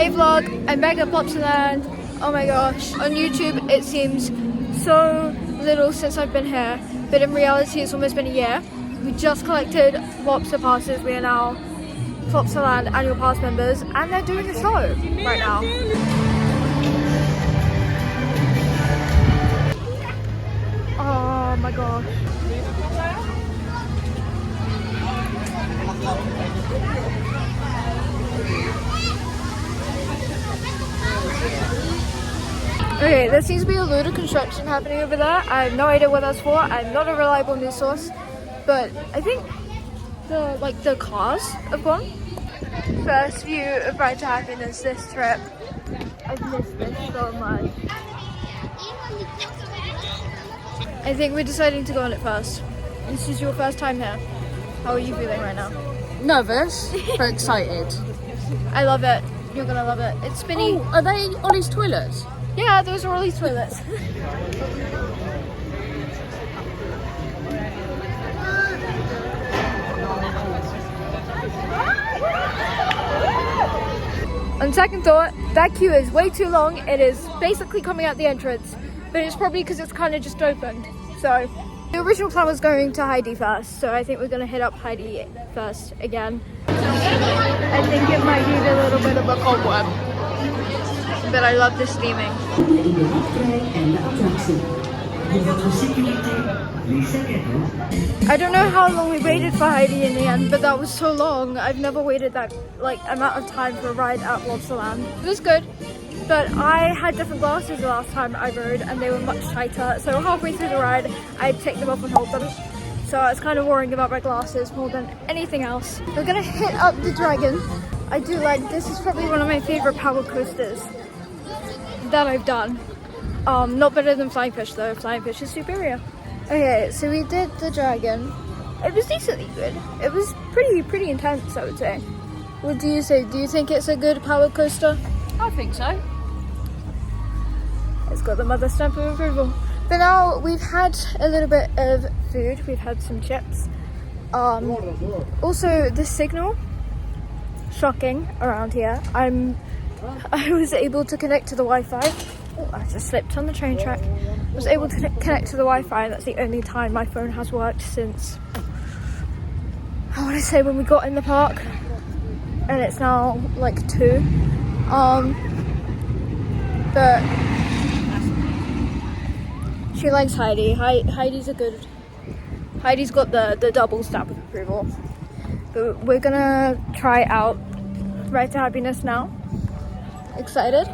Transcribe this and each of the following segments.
Hey vlog, I'm back at Plopsaland. Oh my gosh, on YouTube it seems so little since I've been here, but in reality it's almost been a year. We just collected lobster passes. We are now Plopsaland annual pass members and they're doing a show right now. Oh my gosh. Okay, there seems to be a load of construction happening over there. I have no idea what that's for. I'm not a reliable news source, but I think the cars have gone. First view of Ride to Happiness this trip. I've missed this so much. I think we're deciding to go on it first. This is your first time here. How are you feeling right now? Nervous, but excited. I love it. You're gonna love it. It's spinny. Oh, are they Ollie's toilets? Yeah, those are Ollie's toilets. On second thought, that queue is way too long. It is basically coming out the entrance, but it's probably because it's kind of just opened. So the original plan was going to Heidi first, so I think we're gonna hit up Heidi first again. I think it might need a little bit of a cobweb, but I love the steaming. I don't know how long we waited for Heidi in the end, but that was so long. I've never waited that amount of time for a ride at Plopsaland. It was good, but I had different glasses the last time I rode and they were much tighter, so halfway through the ride I'd take them off and hold them. So I was kind of worrying about my glasses more than anything else. We're gonna hit up the Dragon. I do like, this is probably one of my favorite power coasters that I've done. Not better than Flying Fish though. Flying Fish is superior. Okay, so we did the Dragon. It was decently good. It was pretty intense, I would say. What do you say? Do you think it's a good power coaster? I think so. It's got the mother stamp of approval. But now we've had a little bit of food. We've had some chips. Also the signal, shocking around here. I was able to connect to the Wi-Fi. Oh, I just slipped on the train track. I was able to connect to the Wi-Fi. That's the only time my phone has worked since, I want to say, when we got in the park. And it's now like 2. But she likes Heidi. Heidi's got the double stamp of approval. But we're gonna try out Ride to Happiness now. Excited?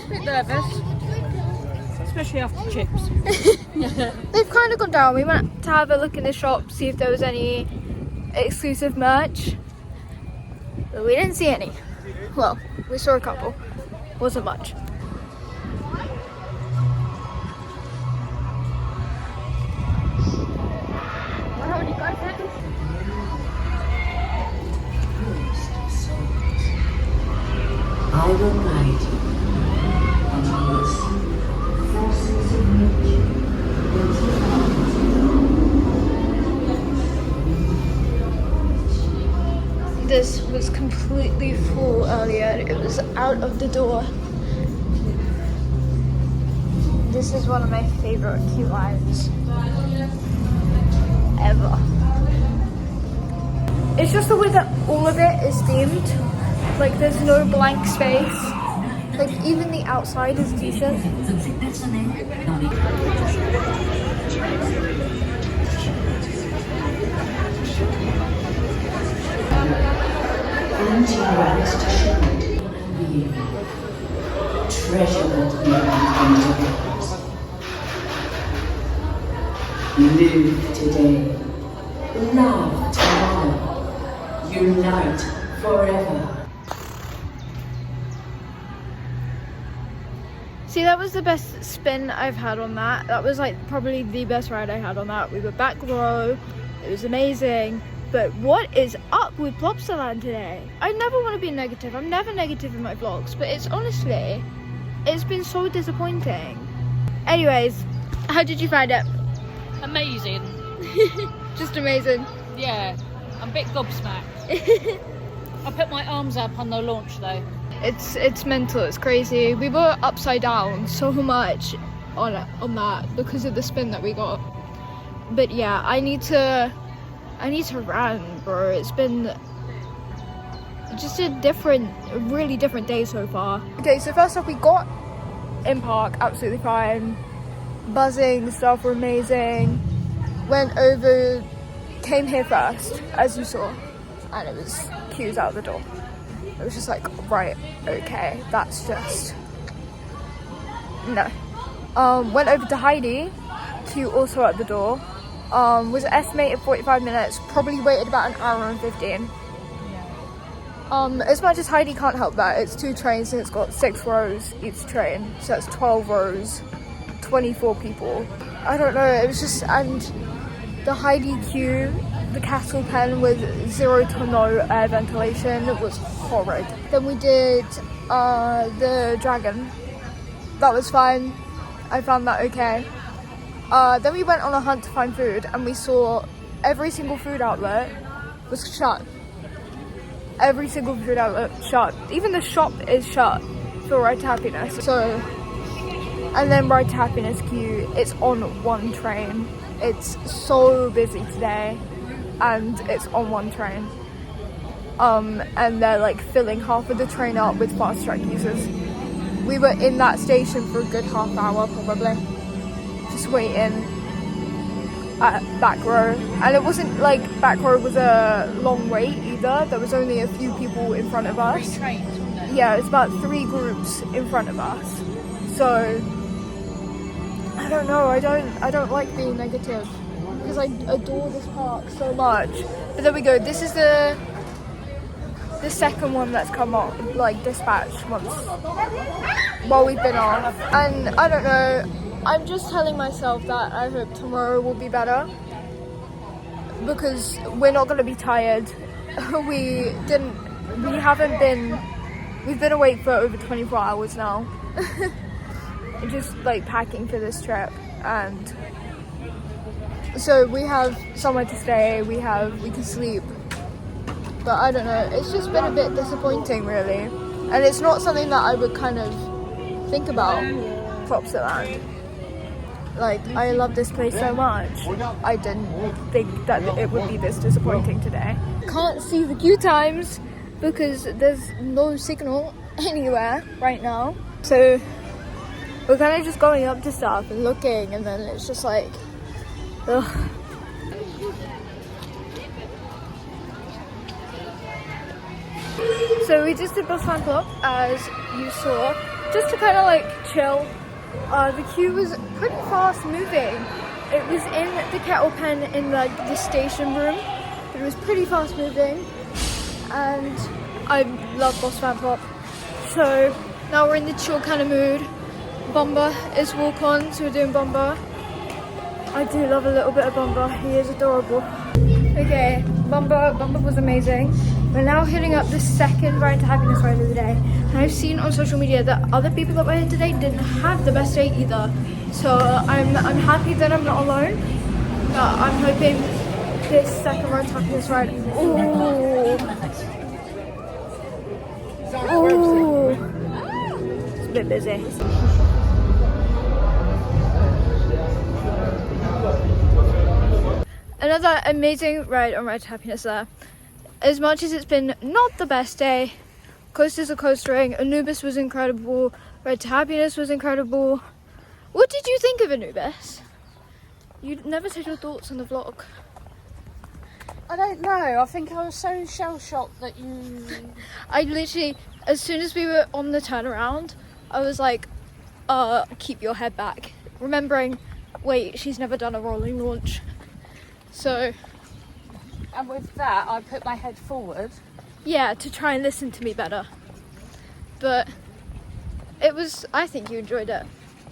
A bit nervous, especially after chips. They've kind of gone down. We went to have a look in the shop, see if there was any exclusive merch, but we didn't see any. Well, we saw a couple. Wasn't much. I will guide you until the forces of nature will This was completely full earlier. It was out of the door. This is one of my favorite queue lines ever. It's just the way that all of it is themed. Like there's no blank space. Like even the outside is decent. and your eyes to show you treasure that beyond intervals. Live today, love tomorrow, unite forever. See, that was the best spin I've had on that. That was like probably the best ride I had on that. We were back row, it was amazing. But what is up with Plopsaland today? I never want to be negative. I'm never negative in my vlogs, but it's honestly, it's been so disappointing. Anyways, how did you find it? Amazing. Just amazing. Yeah, I'm a bit gobsmacked. I put my arms up on the launch though. It's mental, it's crazy. We were upside down so much on that because of the spin that we got. But yeah, I need to run, bro. It's been just a really different day so far. Okay, so first off, we got in park, absolutely fine. Buzzing, stuff were amazing. Went over, came here first, as you saw, and it was queues out the door. It was just like, right, okay, that's just no. Went over to Heidi, queue also at the door. Was estimated 45 minutes, probably waited about an hour and 15. As much as Heidi can't help that, it's 2 trains and it's got 6 rows each train, so that's 12 rows, 24 people. I don't know, it was just, and the Heidi queue, the castle pen with 0 to no air ventilation was horrid. Then we did the dragon. That was fine. I found that okay. Then we went on a hunt to find food and we saw every single food outlet was shut. Every single food outlet shut. Even the shop is shut for Ride to Happiness. So, and then Ride to Happiness queue, it's on 1 train. It's so busy today. And it's on 1 train. And they're like filling half of the train up with fast track users. We were in that station for a good half hour probably, just waiting at back row. And it wasn't like back row was a long wait either. There was only a few people in front of us. 3 trains, wasn't it? Yeah, it's about 3 groups in front of us. So I don't know, I don't like being negative, because I adore this park so much. But there we go, this is the second one that's come on, like dispatched once while we've been off. And I don't know, I'm just telling myself that I hope tomorrow will be better, because we're not going to be tired. We've been awake for over 24 hours now. Just like packing for this trip, and so we have somewhere to stay, we can sleep, but I don't know, it's just been a bit disappointing really, and it's not something that I would kind of think about. Plopsaland, like, I love this place so much. I didn't think that it would be this disappointing today. Can't see the queue times because there's no signal anywhere right now, so we're kind of just going up to stuff and looking, and then it's just like, ugh. So we just did Plopsaland Club, as you saw, just to kind of like chill. The queue was pretty fast moving. It was in the kettle pen in like the station room, but it was pretty fast moving, and I love Plopsaland Club. So now we're in the chill kind of mood. Bomba is walk on, so we're doing Bomba. I do love a little bit of Bomba, he is adorable. Okay, Bomba was amazing. We're now hitting up the second Ride to Happiness ride of the day. And I've seen on social media that other people that went in today didn't have the best day either. So I'm happy that I'm not alone. But I'm hoping this second Ride to Happiness ride, it's a bit busy. Another amazing ride on Ride to Happiness there. As much as it's been not the best day, coasters are coastering, Anubis was incredible, Ride to Happiness was incredible. What did you think of Anubis? You never said your thoughts on the vlog. I don't know, I think I was so shell-shocked that you... I literally, as soon as we were on the turnaround, I was like, keep your head back. Remembering, wait, she's never done a rolling launch. So... And with that, I put my head forward. Yeah, to try and listen to me better. But it was, I think you enjoyed it.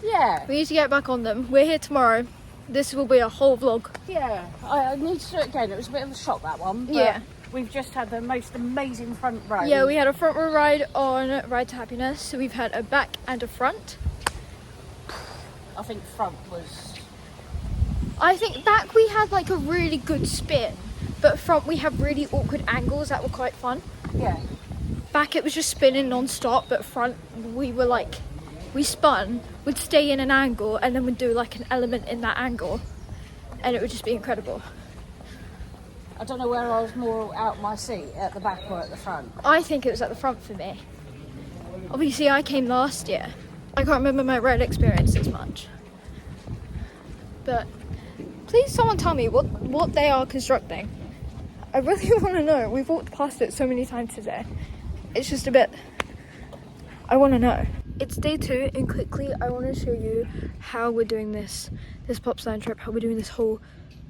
Yeah. We need to get back on them. We're here tomorrow. This will be a whole vlog. Yeah, I need to do it again. It was a bit of a shock, that one. But yeah. We've just had the most amazing front row. Yeah, we had a front row ride on Ride to Happiness. So we've had a back and a front. I think front was... I think back we had like a really good spin. But front we have really awkward angles that were quite fun. Yeah. Back it was just spinning non-stop, but front we were like, we spun, would stay in an angle, and then we'd do like an element in that angle, and it would just be incredible. I don't know where I was more out my seat, at the back or at the front. I think it was at the front for me. Obviously I came last year. I can't remember my ride experience as much. But please someone tell me what they are constructing. I really want to know. We've walked past it so many times today. It's just a bit, I want to know. It's day 2 and quickly I want to show you how we're doing this Plopsaland trip, how we're doing this whole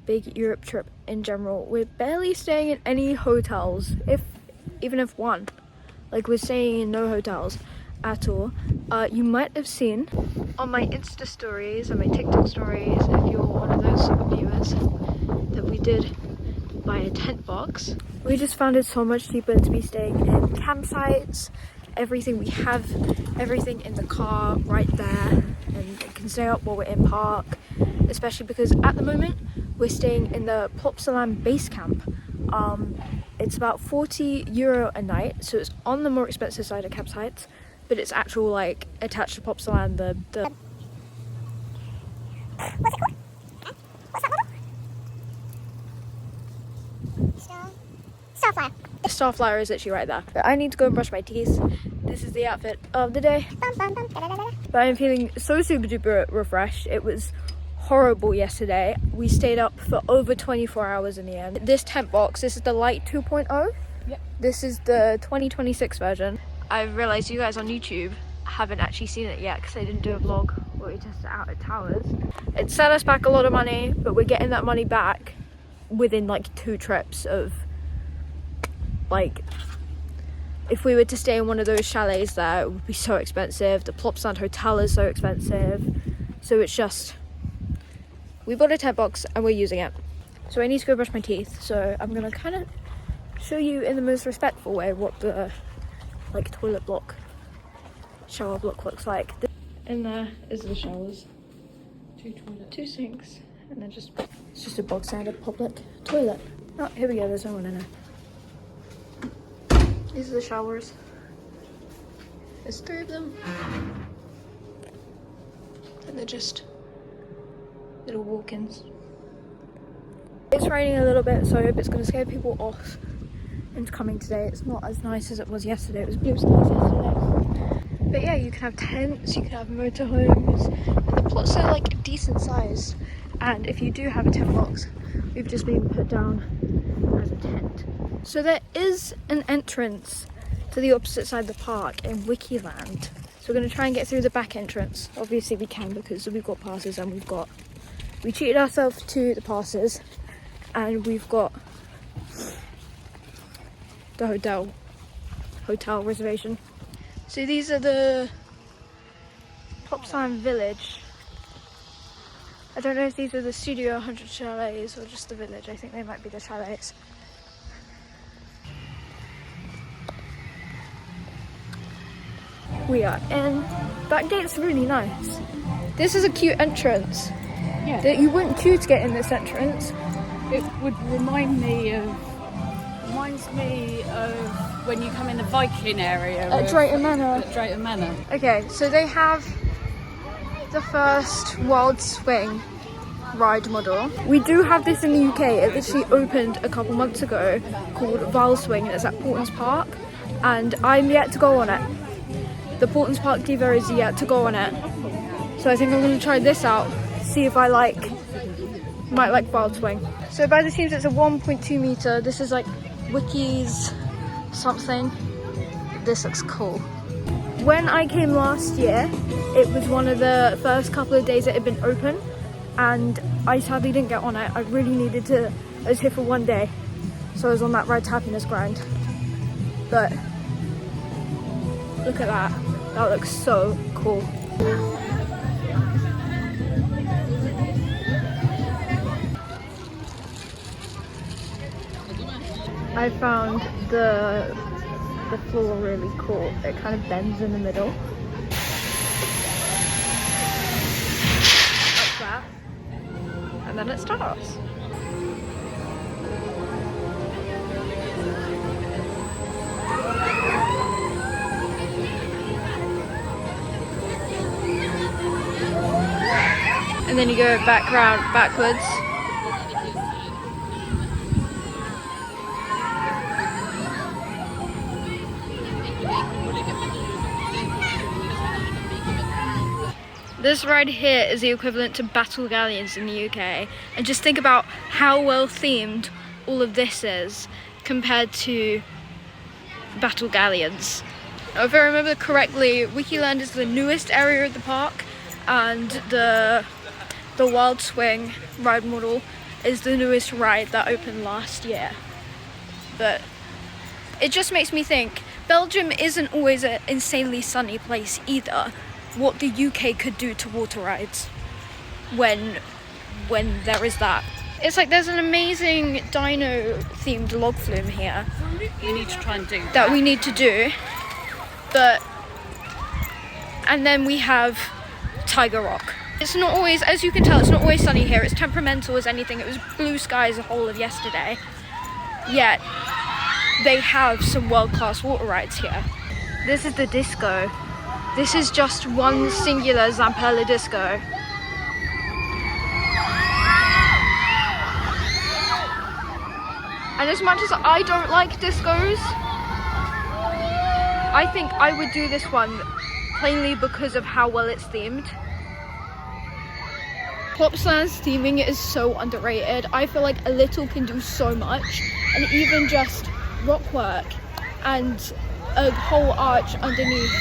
big Europe trip in general. We're barely staying in any hotels, even if one. Like, we're staying in no hotels at all. You might have seen on my Insta stories and my TikTok stories, if you're one of those viewers, that we did buy a tent box. We just found it so much cheaper to be staying in campsites. Everything we have, everything in the car right there, and it can stay up while we're in park, especially because at the moment we're staying in the Plopsaland base camp. It's about €40 a night, so it's on the more expensive side of campsites, but it's actual like attached to Plopsaland. The What's it called? Huh? What's that model? Starflyer. The Starflyer is actually right there. But I need to go and brush my teeth. This is the outfit of the day. But I'm feeling so super duper refreshed. It was horrible yesterday. We stayed up for over 24 hours in the end. This tent box, this is the Light 2.0. Yep. This is the 2026 version. I've realised you guys on YouTube haven't actually seen it yet because I didn't do a vlog where we tested it out at Towers. It set us back a lot of money, but we're getting that money back within like 2 trips of like, if we were to stay in one of those chalets there, it would be so expensive. The Plopsaland hotel is so expensive. So it's just, we bought a tent box and we're using it. So I need to go brush my teeth. So I'm gonna kind of show you in the most respectful way what the like toilet block, shower block looks like. In there is the showers. 2 toilets. 2 sinks. And then it's just a bog standard public toilet. Oh, here we go, there's no one in it. These are the showers. There's 3 of them. And they're just little walk-ins. It's raining a little bit, so I hope it's going to scare people off into coming today. It's not as nice as it was yesterday. It was blue skies yesterday. But yeah, you can have tents, you can have motorhomes, and the plots are like decent sized. And if you do have a tent box, we've just been put down as a tent. So there is an entrance to the opposite side of the park in Wikiland. So we're going to try and get through the back entrance. Obviously we can because we've got passes and we treated ourselves to the passes, and we've got the hotel reservation. So these are the Plopsaland Village. I don't know if these are the Studio 100 chalets or just the village. I think they might be the chalets. We are in. That gate's really nice. This is a cute entrance. Yeah. That you wouldn't queue to get in this entrance. It would reminds me of when you come in the Viking area. At Drayton Manor. At Drayton Manor. Okay, so they have the first Wild Swing ride model. We do have this in the UK. It literally opened a couple months ago, called Wild Swing, and it's at Portons Park, and I'm yet to go on it. The Portons Park Diva is yet to go on it, so I think I'm going to try this out, see if I might like Wild Swing. So by the seams it's a 1.2 meter. This is like Wiki's something. This looks cool. When I came last year, it was one of the first couple of days that it had been open, and I sadly didn't get on it. I really needed to. I was here for 1 day, so I was on that Ride to Happiness grind. But look at that. That looks so cool. I found the floor really cool. It kind of bends in the middle. Like that. And then it starts. and then you go back round backwards. This ride here is the equivalent to Battle Galleons in the UK, and just think about how well themed all of this is compared to Battle Galleons. If I remember correctly, Wikiland is the newest area of the park, and the Wild Swing ride model is the newest ride that opened last year. But it just makes me think, Belgium isn't always an insanely sunny place either. What the UK could do to water rides when there is that. It's like there's an amazing dino themed log flume here. We need to try and do that we need to do. But and then we have Tiger Rock. It's not always, as you can tell, it's not always sunny here. It's temperamental as anything. It was blue skies the whole of yesterday. Yet they have some world-class water rides here. This is the disco. This is just one singular Zamperla disco. And as much as I don't like discos, I think I would do this one plainly because of how well it's themed. Plopsaland's theming is so underrated. I feel like a little can do so much, and even just rock work and a whole arch underneath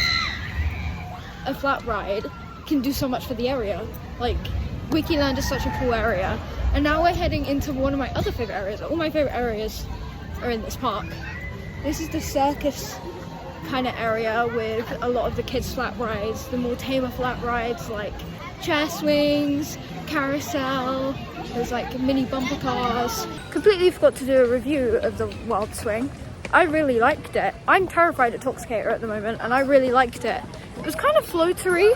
a flat ride can do so much for the area. Like, Wikiland is such a cool area, and now we're heading into one of my other favorite areas. All my favorite areas are in this park. This is the circus kind of area with a lot of the kids flat rides, the more tamer flat rides like chair swings, carousel, there's like mini bumper cars. Completely forgot to do a review of the Wild Swing. I really liked it. I'm terrified at Toxicator at the moment, and I really liked it. It was kind of floatery.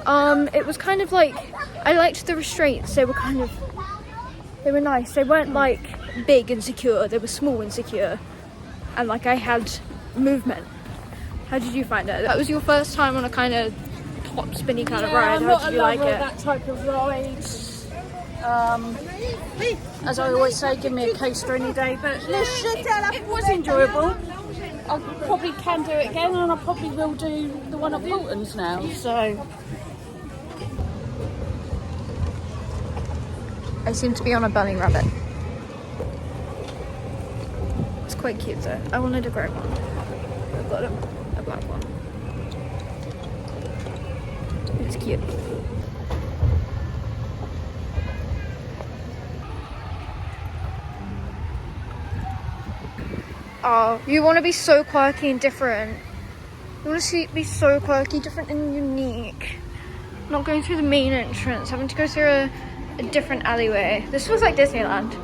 It was kind of like, I liked the restraints. They were nice. They weren't like big and secure. They were small and secure. And like I had movement. How did you find it? That was your first time on a kind of top spinny kind of ride. How did you like it? That type of ride. As I always say, give me a coaster any day, but it was enjoyable. I probably can do it again, and I probably will do the one at Bolton's now, so. I seem to be on a bunny rabbit. It's quite cute though. I wanted a grey one. I've got a black one. It's cute. Oh, you want to be so quirky and different. You want to be so quirky, different and unique. Not going through the main entrance, having to go through a different alleyway. This was like Disneyland.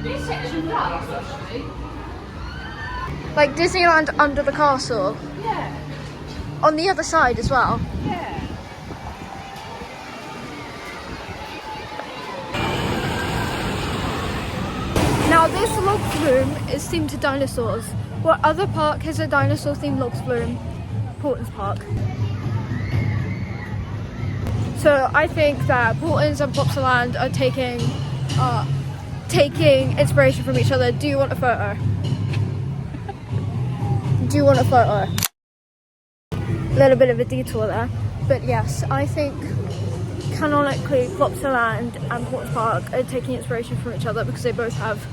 This section does, actually. Like Disneyland under the castle. Yeah. On the other side as well. Yeah. Now this log flume is themed to dinosaurs. What other park has a dinosaur themed log flume? Portland's Park. So I think that Portland's and Plopsaland are taking inspiration from each other. Do you want a photo? Do you want a photo? A little bit of a detour there. But yes, I think canonically Plopsaland and Portland's Park are taking inspiration from each other because they both have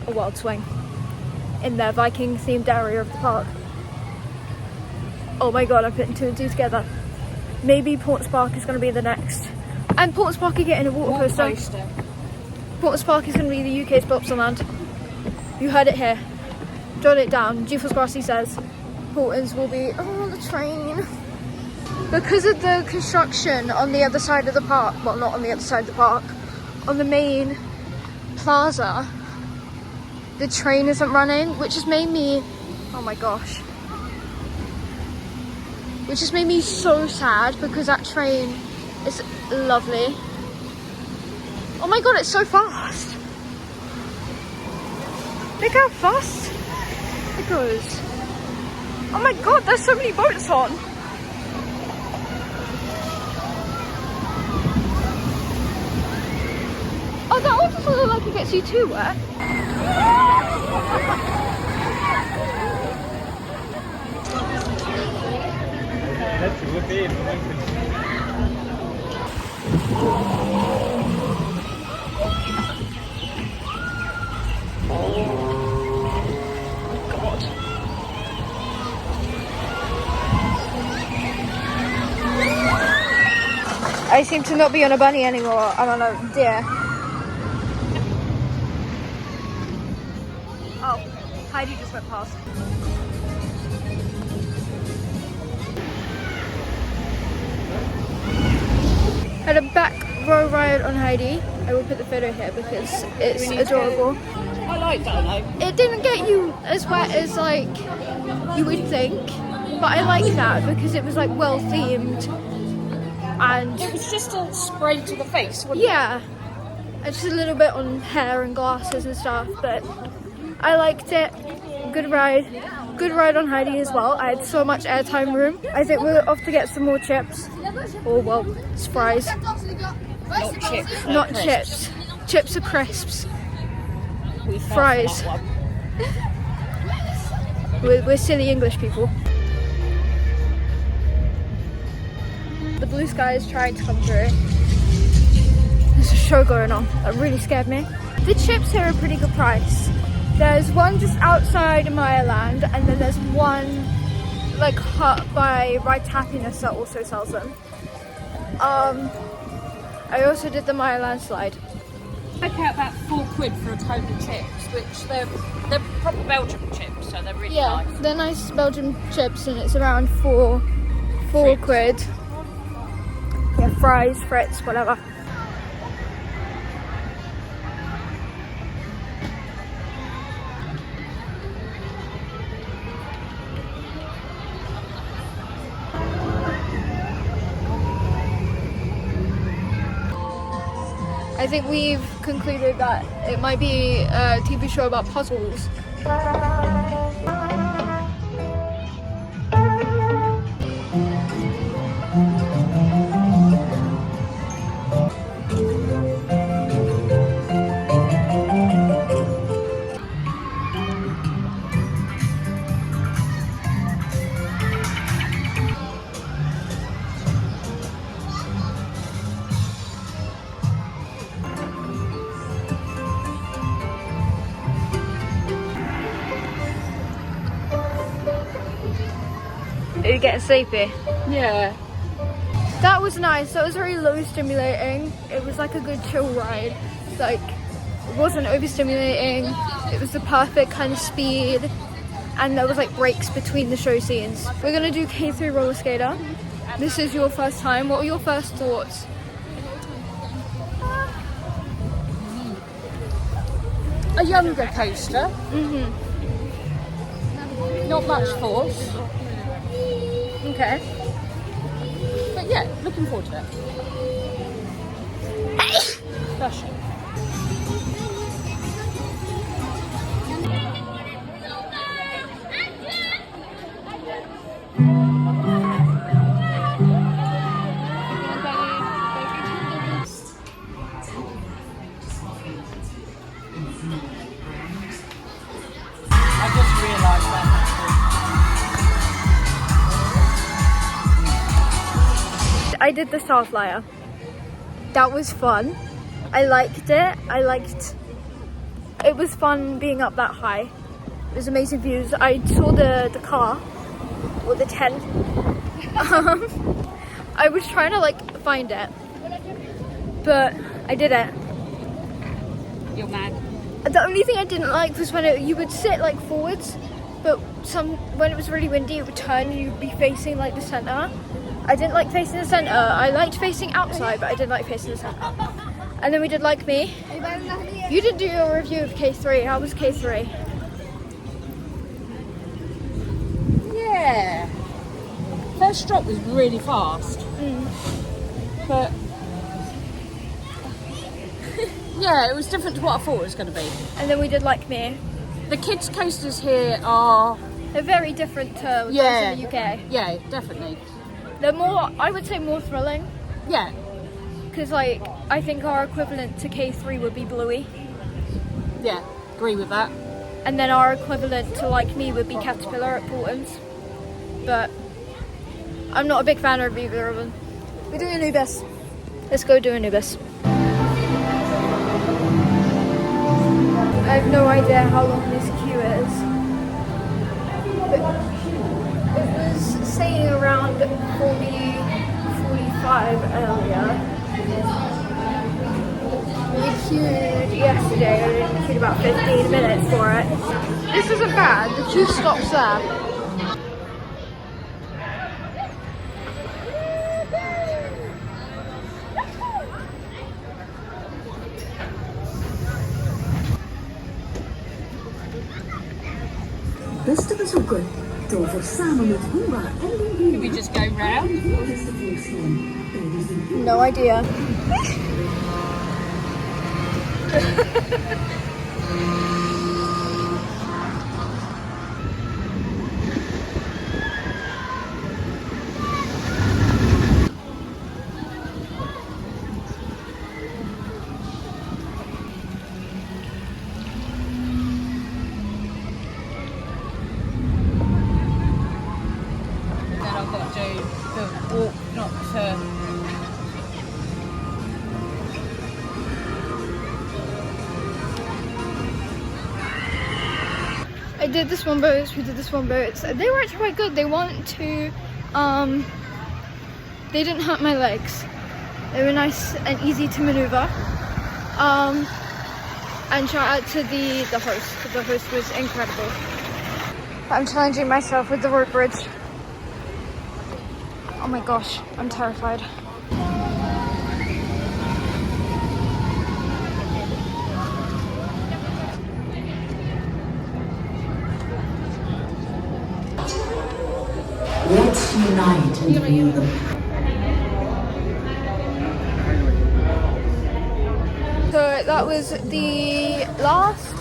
a Wild Swing in their Viking themed area of the park. Oh my god, I'm putting two and two together. Maybe Portland's Park is going to be the next. And Portland's Park are getting a water coaster. Portland's Park is going to be the UK's Plopsaland. You heard it here. Jot it down. GeForce Grassy says Portland's will be on the train. Because of the construction on the other side of the park, well not on the other side of the park, on the main plaza, the train isn't running, which has made me, oh my gosh, which has made me so sad because that train is lovely. Oh my god, it's so fast. Look how fast it goes. Oh my god, there's so many boats on. doesn't look like it gets you too wet. I seem to not be on a bunny anymore. I'm on a deer. Oh, Heidi just went past. Had a back row ride on Heidi. I will put the photo here because it's adorable. I like that though. It didn't get you as wet as like you would think, but I like that because it was like well themed. And It was just a spray to the face, wasn't yeah, and just a little bit on hair and glasses and stuff, but I liked it. Good ride on Heidi as well. I had so much airtime room. I think we're off to get some more chips. Oh well, it's fries. it? Not chips. Not crisps. chips. Chips are crisps. We fell for Fries. that one. We're silly English people. The blue sky is trying to come through. There's a show going on. That really scared me. The chips here are a pretty good price. There's one just outside Meierland, and then there's one like hut by Right Happiness that also sells them. I also did the Meierland slide. Work out about £4 for a total of chips, which they're proper Belgian chips, so they're really nice. They're nice Belgian chips, and it's around four quid. Yeah, fries, frits, whatever. I think we've concluded that it might be a TV show about puzzles. Are you getting sleepy? Yeah. That was nice. That was very low stimulating. It was like a good chill ride. Like, it wasn't overstimulating. It was the perfect kind of speed. And there was like breaks between the show scenes. We're gonna do K3 roller skater. This is your first time. What were your first thoughts? A younger coaster. Not much force. Okay. But yeah, looking forward to it. Gosh. I just realised that. I did the Star Flyer. That was fun. I liked it. It was fun being up that high. It was amazing views. I saw the car, or the tent. I was trying to like find it, but I didn't. You're mad. The only thing I didn't like was when you would sit like forwards, but when it was really windy, it would turn and you'd be facing like the center. I didn't like facing the center. I liked facing outside, but I didn't like facing the center. And then we did Like Me. You did do your review of K3. How was K3? Yeah. First drop was really fast. But yeah, it was different to what I thought it was going to be. And then we did Like Me. The kids' coasters here are... They're very different to those Yeah. in the UK. Yeah, definitely. They're more, I would say, more thrilling. Yeah. because like I think our equivalent to K3 would be Bluey, Yeah, agree with that. and then our equivalent to like me would be Caterpillar at Portons. But I'm not a big fan of either of them. We're doing Anubis. Let's go do Anubis. I have no idea how long this queue is. But it was saying around 45 earlier. We queued yesterday, I queued about 15 minutes for it. This isn't bad, the queue stops there. Beste bezoeker, tover samen met Hoera en Can we just go round? No idea. Then I've got to do the walk, not to. I did the swan boats, we did the swan boats. They were actually quite good. They weren't too, they didn't hurt my legs. They were nice and easy to maneuver. And shout out to the host. The host was incredible. I'm challenging myself with the rope bridge. Oh my gosh, I'm terrified. Let's unite and view the So that was the last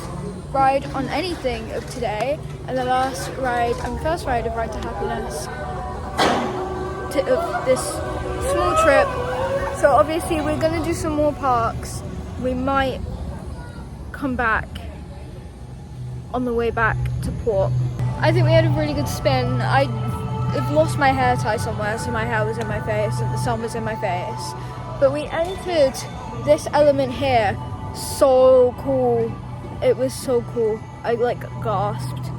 ride on anything of today, and the last ride and first ride of Ride to Happiness of this small trip. So obviously we're gonna do some more parks. We might come back on the way back to port. I think we had a really good spin. I've lost my hair tie somewhere, so my hair was in my face and the sun was in my face. But we entered this element here. So cool. It was so cool. I like gasped.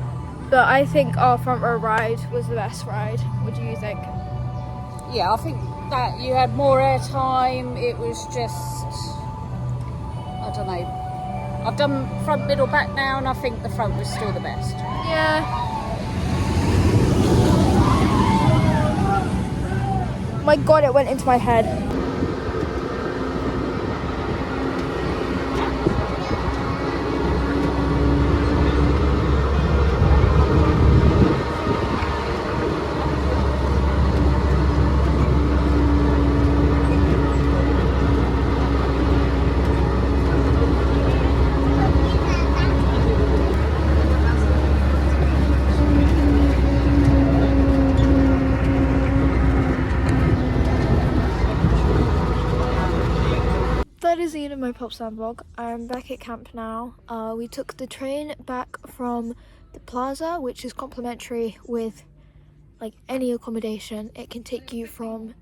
But I think our front row ride was the best ride. What do you think? Yeah, I think that you had more airtime. It was just, I don't know. I've done front, middle, back now, and I think the front was still the best. Yeah. My god, it went into my head. That is the end of my Plopsaland vlog. I'm back at camp now. We took the train back from the plaza, which is complimentary with like any accommodation. It can take you from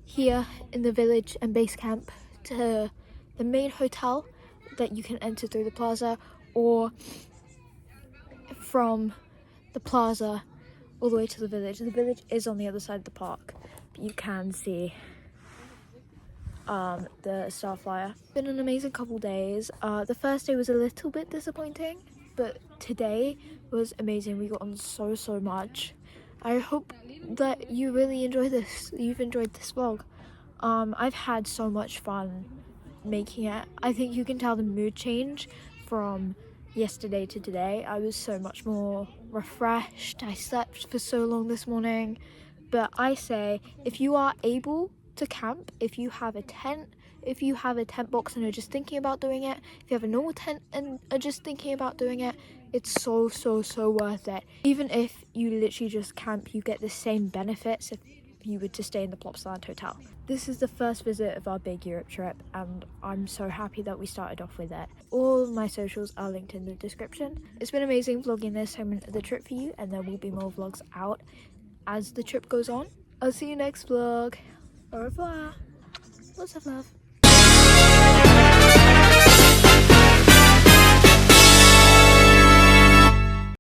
here in the village and base camp to the main hotel that you can enter through the plaza, or from the plaza all the way to the village. The village is on the other side of the park, but you can see the Starflyer. Been an amazing couple days. The first day was a little bit disappointing, but today was amazing. We got on so much. I hope that you really enjoy this. You've enjoyed this vlog. I've had so much fun making it. I think you can tell the mood change from yesterday to today. I was so much more refreshed. I slept for so long this morning. But I say, if you are able to camp, if you have a tent, if you have a tent box and are just thinking about doing it, if you have a normal tent and are just thinking about doing it, it's so worth it. Even if you literally just camp, you get the same benefits you were to stay in the Plopsaland Hotel. This is the first visit of our big Europe trip, and I'm so happy that we started off with it. All of my socials are linked in the description. It's been amazing vlogging this segment of the trip for you, and there will be more vlogs out as the trip goes on. I'll see you next vlog. Au revoir. Lots of love.